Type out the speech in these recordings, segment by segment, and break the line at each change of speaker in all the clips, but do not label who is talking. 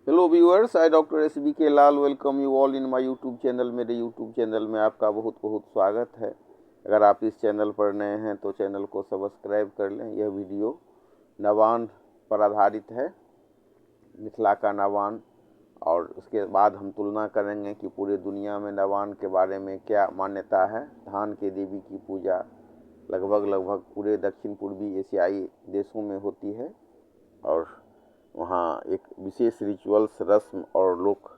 Hello viewers, I doctor S B K Lal welcome you all in my YouTube channel. मेरे YouTube channel में आपका बहुत बहुत स्वागत है। अगर आप इस चैनल पर नए हैं तो चैनल को सब्सक्राइब कर लें। यह वीडियो नवान पर आधारित है, मिथिला का नवान। और उसके बाद हम तुलना करेंगे कि पूरे दुनिया में नवान के बारे में क्या मान्यता है। धान के देवी की पूजा लगभग पूरे दक्षिण पूर्वी एशियाई देशों में होती है और वहाँ एक विशेष रिचुअल्स, रस्म और लोक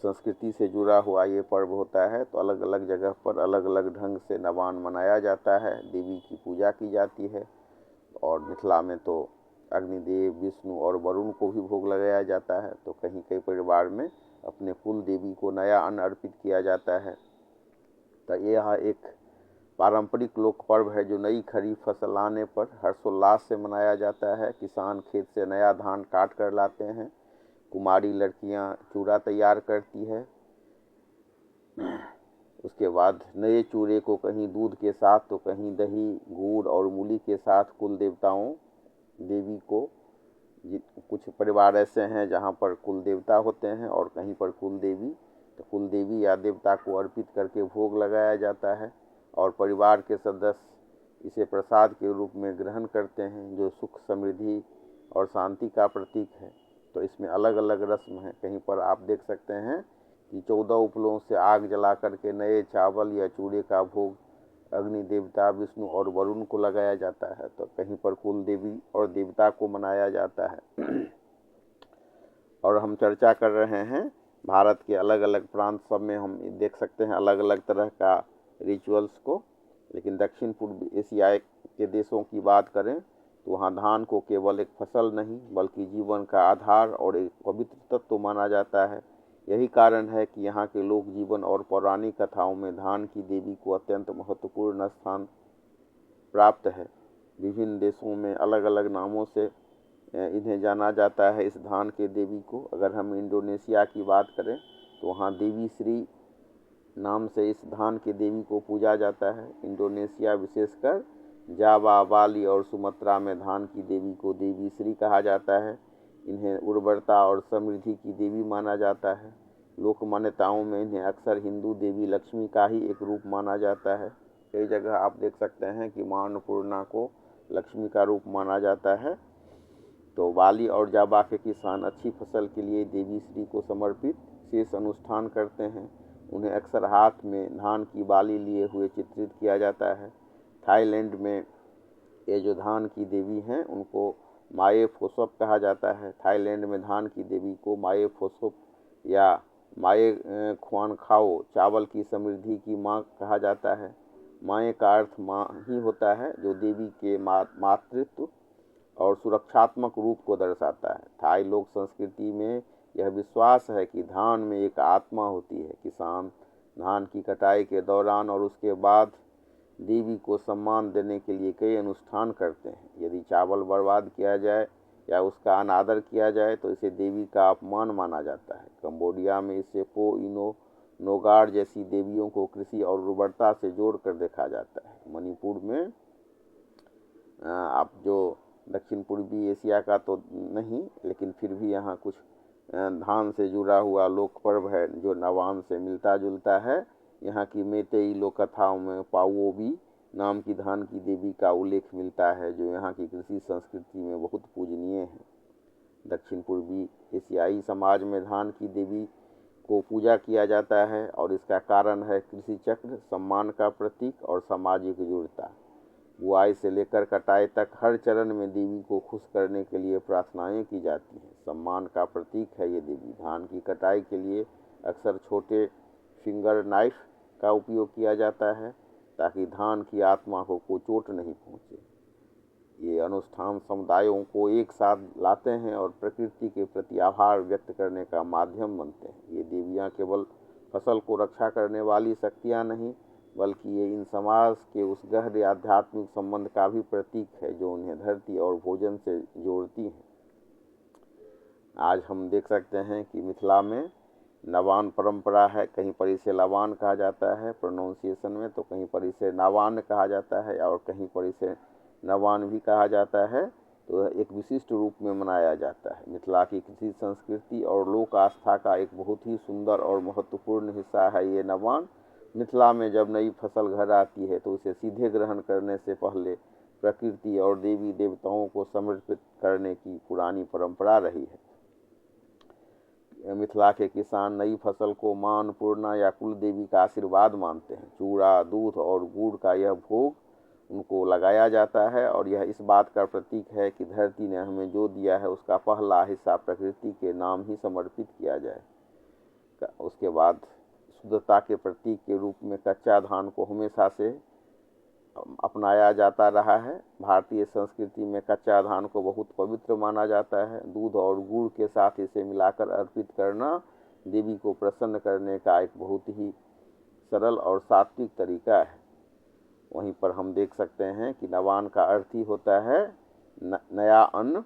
संस्कृति से जुड़ा हुआ ये पर्व होता है। तो अलग अलग जगह पर अलग अलग ढंग से नवान मनाया जाता है, देवी की पूजा की जाती है। और मिथिला में तो अग्निदेव, विष्णु और वरुण को भी भोग लगाया जाता है। तो कहीं कई परिवार में अपने कुल देवी को नया अन्न अर्पित किया जाता है। तो यह एक पारंपरिक लोक पर्व है जो नई खरीफ फसल आने पर हर्षोल्लास से मनाया जाता है। किसान खेत से नया धान काट कर लाते हैं, कुमारी लड़कियां चूड़ा तैयार करती है। उसके बाद नए चूड़े को कहीं दूध के साथ तो कहीं दही, गुड़ और मूली के साथ कुल देवताओं, देवी को, कुछ परिवार ऐसे हैं जहाँ पर कुल देवता होते हैं और कहीं पर कुल देवी, तो कुल देवी या देवता को अर्पित करके भोग लगाया जाता है और परिवार के सदस्य इसे प्रसाद के रूप में ग्रहण करते हैं, जो सुख, समृद्धि और शांति का प्रतीक है। तो इसमें अलग अलग रस्म हैं। कहीं पर आप देख सकते हैं कि 14 उपलों से आग जला करके नए चावल या चूड़े का भोग अग्नि देवता, विष्णु और वरुण को लगाया जाता है। तो कहीं पर कुल देवी और देवता को मनाया जाता है। और हम चर्चा कर रहे हैं भारत के अलग अलग प्रांत सब में हम देख सकते हैं अलग अलग तरह का रिचुअल्स को। लेकिन दक्षिण पूर्व एशिया के देशों की बात करें तो वहाँ धान को केवल एक फसल नहीं बल्कि जीवन का आधार और एक पवित्र तत्व माना जाता है। यही कारण है कि यहाँ के लोक जीवन और पौराणिक कथाओं में धान की देवी को अत्यंत महत्वपूर्ण स्थान प्राप्त है। विभिन्न देशों में अलग अलग नामों से इन्हें जाना जाता है, इस धान के देवी को। अगर हम इंडोनेशिया की बात करें तो वहाँ देवी श्री नाम से इस धान के देवी को पूजा जाता है। इंडोनेशिया, विशेषकर जावा, बाली और सुमात्रा में धान की देवी को देवी श्री कहा जाता है। इन्हें उर्वरता और समृद्धि की देवी माना जाता है। लोक मान्यताओं में इन्हें अक्सर हिंदू देवी लक्ष्मी का ही एक रूप माना जाता है। कई जगह आप देख सकते हैं कि माँ अन्नपूर्णा को लक्ष्मी का रूप माना जाता है। तो बाली और जावा के किसान अच्छी फसल के लिए देवी श्री को समर्पित शेष अनुष्ठान करते हैं। उन्हें अक्सर हाथ में धान की बाली लिए हुए चित्रित किया जाता है। थाईलैंड में ये जो धान की देवी हैं उनको माए फोसप कहा जाता है। थाईलैंड में धान की देवी को माए फोसप या माए ख्वान खाओ, चावल की समृद्धि की माँ कहा जाता है। माए का अर्थ माँ ही होता है, जो देवी के मातृत्व और सुरक्षात्मक रूप को दर्शाता है। थाई लोक संस्कृति में यह विश्वास है कि धान में एक आत्मा होती है। किसान धान की कटाई के दौरान और उसके बाद देवी को सम्मान देने के लिए कई अनुष्ठान करते हैं। यदि चावल बर्बाद किया जाए या उसका अनादर किया जाए तो इसे देवी का अपमान माना जाता है। कंबोडिया में इसे पो इनो नोगार जैसी देवियों को कृषि और उर्वरता से जोड़कर देखा जाता है। मणिपुर में आप जो दक्षिण पूर्वी एशिया का तो नहीं, लेकिन फिर भी यहाँ कुछ धान से जुड़ा हुआ लोक पर्व है जो नवान से मिलता जुलता है। यहाँ की मेतेई लोक कथाओं में पाओबी नाम की धान की देवी का उल्लेख मिलता है, जो यहाँ की कृषि संस्कृति में बहुत पूजनीय है। दक्षिण पूर्वी एशियाई समाज में धान की देवी को पूजा किया जाता है और इसका कारण है कृषि चक्र, सम्मान का प्रतीक और सामाजिक जुड़ता। बुआई से लेकर कटाई तक हर चरण में देवी को खुश करने के लिए प्रार्थनाएं की जाती हैं। सम्मान का प्रतीक है ये देवी। धान की कटाई के लिए अक्सर छोटे फिंगर नाइफ का उपयोग किया जाता है ताकि धान की आत्मा को कोई चोट नहीं पहुंचे। ये अनुष्ठान समुदायों को एक साथ लाते हैं और प्रकृति के प्रति आभार व्यक्त करने का माध्यम बनते हैं। ये देवियाँ केवल फसल को रक्षा करने वाली शक्तियाँ नहीं बल्कि ये इन समाज के उस गहरे आध्यात्मिक संबंध का भी प्रतीक है जो उन्हें धरती और भोजन से जोड़ती हैं। आज हम देख सकते हैं कि मिथिला में नवान परंपरा है। कहीं पर इसे लवान कहा जाता है प्रोनाउंसिएशन में, तो कहीं पर इसे नवान कहा जाता है और कहीं पर इसे नवान भी कहा जाता है। तो यह एक विशिष्ट रूप में मनाया जाता है। मिथिला की कृषि संस्कृति और लोक आस्था का एक बहुत ही सुंदर और महत्वपूर्ण हिस्सा है ये नवान्न। मिथिला में जब नई फसल घर आती है तो उसे सीधे ग्रहण करने से पहले प्रकृति और देवी देवताओं को समर्पित करने की पुरानी परंपरा रही है। मिथिला के किसान नई फसल को मां अन्नपूर्णा या कुल देवी का आशीर्वाद मानते हैं। चूड़ा, दूध और गुड़ का यह भोग उनको लगाया जाता है और यह इस बात का प्रतीक है कि धरती ने हमें जो दिया है उसका पहला हिस्सा प्रकृति के नाम ही समर्पित किया जाए। उसके बाद शुद्धता के प्रतीक के रूप में कच्चा धान को हमेशा से अपनाया जाता रहा है। भारतीय संस्कृति में कच्चा धान को बहुत पवित्र माना जाता है। दूध और गुड़ के साथ इसे मिलाकर अर्पित करना देवी को प्रसन्न करने का एक बहुत ही सरल और सात्विक तरीका है। वहीं पर हम देख सकते हैं कि नवान्न का अर्थ ही होता है नया अन्न।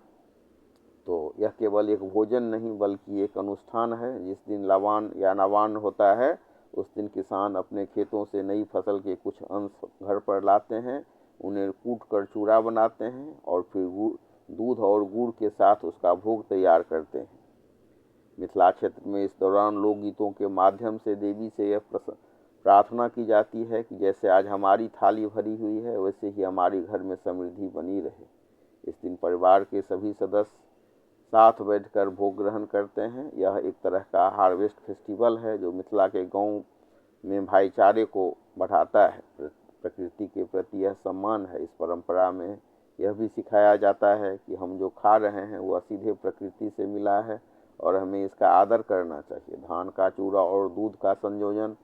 तो यह केवल एक भोजन नहीं बल्कि एक अनुष्ठान है। जिस दिन लवान्न या नवान्न होता है उस दिन किसान अपने खेतों से नई फसल के कुछ अंश घर पर लाते हैं, उन्हें कूट कर चूड़ा बनाते हैं और फिर दूध और गुड़ के साथ उसका भोग तैयार करते हैं। मिथिला क्षेत्र में इस दौरान लोकगीतों के माध्यम से देवी से यह प्रार्थना की जाती है कि जैसे आज हमारी थाली भरी हुई है वैसे ही हमारे घर में समृद्धि बनी रहे। इस दिन परिवार के सभी सदस्य साथ बैठकर भोग ग्रहण करते हैं। यह एक तरह का हार्वेस्ट फेस्टिवल है जो मिथिला के गांव में भाईचारे को बढ़ाता है। प्रकृति के प्रति यह सम्मान है। इस परंपरा में यह भी सिखाया जाता है कि हम जो खा रहे हैं वह सीधे प्रकृति से मिला है और हमें इसका आदर करना चाहिए। धान का चूड़ा और दूध का संयोजन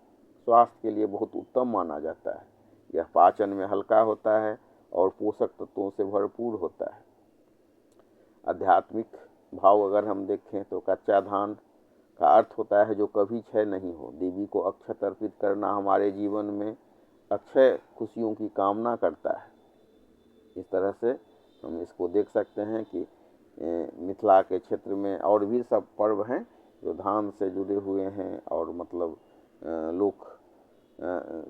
स्वास्थ्य के लिए बहुत उत्तम माना जाता है। यह पाचन में हल्का होता है और पोषक तत्वों से भरपूर होता है। आध्यात्मिक भाव अगर हम देखें तो कच्चा धान का अर्थ होता है जो कभी क्षय नहीं हो। देवी को अक्षत अर्पित करना हमारे जीवन में अक्षय खुशियों की कामना करता है। इस तरह से हम इसको देख सकते हैं कि मिथिला के क्षेत्र में और भी सब पर्व हैं जो धान से जुड़े हुए हैं और मतलब लोक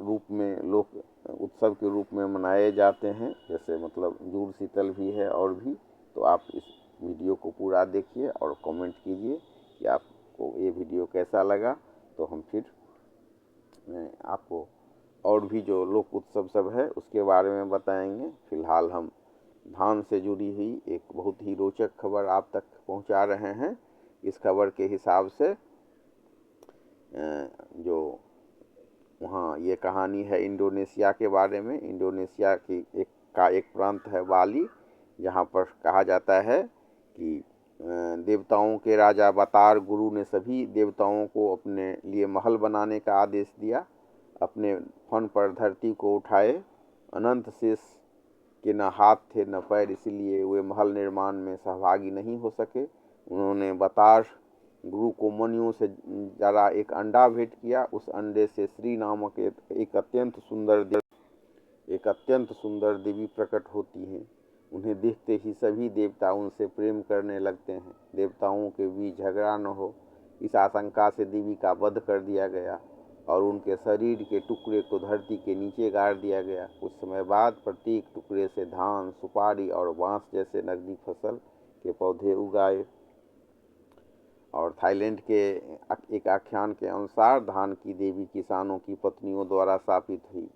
रूप में लोक उत्सव के रूप में मनाए जाते हैं। जैसे मतलब जुड़ शीतल भी है और भी। तो आप इस वीडियो को पूरा देखिए और कमेंट कीजिए कि आपको ये वीडियो कैसा लगा। तो हम फिर आपको और भी जो लोक उत्सव सब है उसके बारे में बताएंगे। फिलहाल हम धान से जुड़ी हुई एक बहुत ही रोचक खबर आप तक पहुंचा रहे हैं। इस खबर के हिसाब से जो वहाँ ये कहानी है इंडोनेशिया के बारे में। इंडोनेशिया की एक प्रांत है बाली, जहाँ पर कहा जाता है कि देवताओं के राजा बतार गुरु ने सभी देवताओं को अपने लिए महल बनाने का आदेश दिया। अपने फन पर धरती को उठाए। अनंत शेष के न हाथ थे न पैर, इसलिए वे महल निर्माण में सहभागी नहीं हो सके। उन्होंने बतार गुरु को मणियों से जरा एक अंडा भेंट किया। उस अंडे से श्री नामक एक अत्यंत सुंदर देवी प्रकट होती हैं। उन्हें देखते ही सभी देवता उनसे प्रेम करने लगते हैं। देवताओं के बीच झगड़ा न हो इस आशंका से देवी का वध कर दिया गया और उनके शरीर के टुकड़े को धरती के नीचे गाड़ दिया गया। कुछ समय बाद प्रत्येक टुकड़े से धान, सुपारी और बांस जैसे नकदी फसल के पौधे उगाए। और थाईलैंड के एक आख्यान के अनुसार धान की देवी किसानों की पत्नियों द्वारा स्थापित हुई।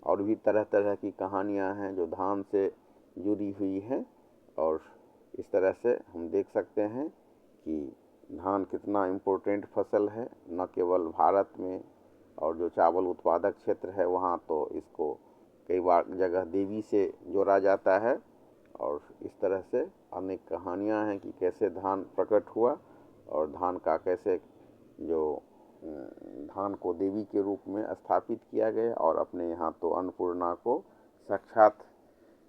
और भी तरह तरह की कहानियां हैं जो धान से जुड़ी हुई हैं। और इस तरह से हम देख सकते हैं कि धान कितना इम्पोर्टेंट फसल है, न केवल भारत में और जो चावल उत्पादक क्षेत्र है वहाँ तो इसको कई बार जगह देवी से जोड़ा जाता है। और इस तरह से अनेक कहानियाँ हैं कि कैसे धान प्रकट हुआ और धान का कैसे जो धान को देवी के रूप में स्थापित किया गया और अपने यहाँ तो अन्नपूर्णा को साक्षात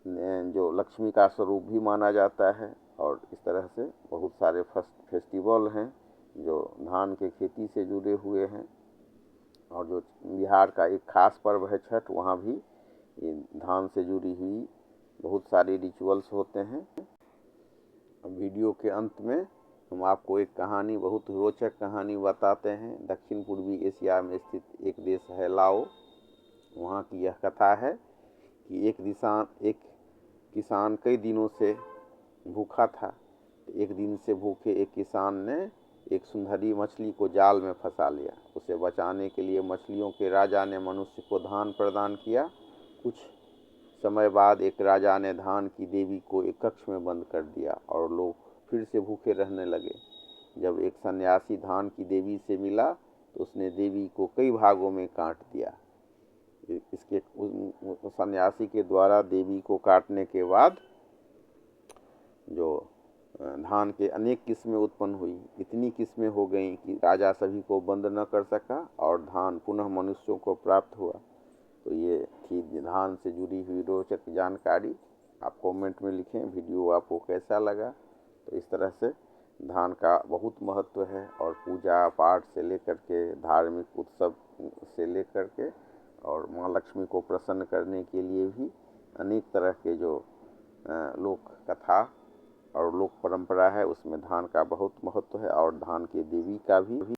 जो लक्ष्मी का स्वरूप भी माना जाता है। और इस तरह से बहुत सारे फेस्टिवल हैं जो धान के खेती से जुड़े हुए हैं। और जो बिहार का एक खास पर्व है छठ, वहाँ भी ये धान से जुड़ी हुई बहुत सारे रिचुअल्स होते हैं। वीडियो के अंत में हम आपको एक कहानी, बहुत रोचक कहानी बताते हैं। दक्षिण पूर्वी एशिया में स्थित एक देश है लाओ। वहाँ की यह कथा है कि एक किसान कई दिनों से भूखा था। तो एक दिन से भूखे एक किसान ने एक सुनहरी मछली को जाल में फंसा लिया। उसे बचाने के लिए मछलियों के राजा ने मनुष्य को धान प्रदान किया। कुछ समय बाद एक राजा ने धान की देवी को एक कक्ष में बंद कर दिया और लोग फिर से भूखे रहने लगे। जब एक सन्यासी धान की देवी से मिला तो उसने देवी को कई भागों में काट दिया। इसके सन्यासी के द्वारा देवी को काटने के बाद जो धान के अनेक किस्में उत्पन्न हुई। इतनी किस्में हो गई कि राजा सभी को बंद न कर सका और धान पुनः मनुष्यों को प्राप्त हुआ। तो ये थी धान से जुड़ी हुई रोचक जानकारी। आप कमेंट में लिखें वीडियो आपको कैसा लगा। तो इस तरह से धान का बहुत महत्व है और पूजा पाठ से लेकर के धार्मिक उत्सव से लेकर के और माँ लक्ष्मी को प्रसन्न करने के लिए भी अनेक तरह के जो लोक कथा और लोक परंपरा है उसमें धान का बहुत महत्व है और धान की देवी का भी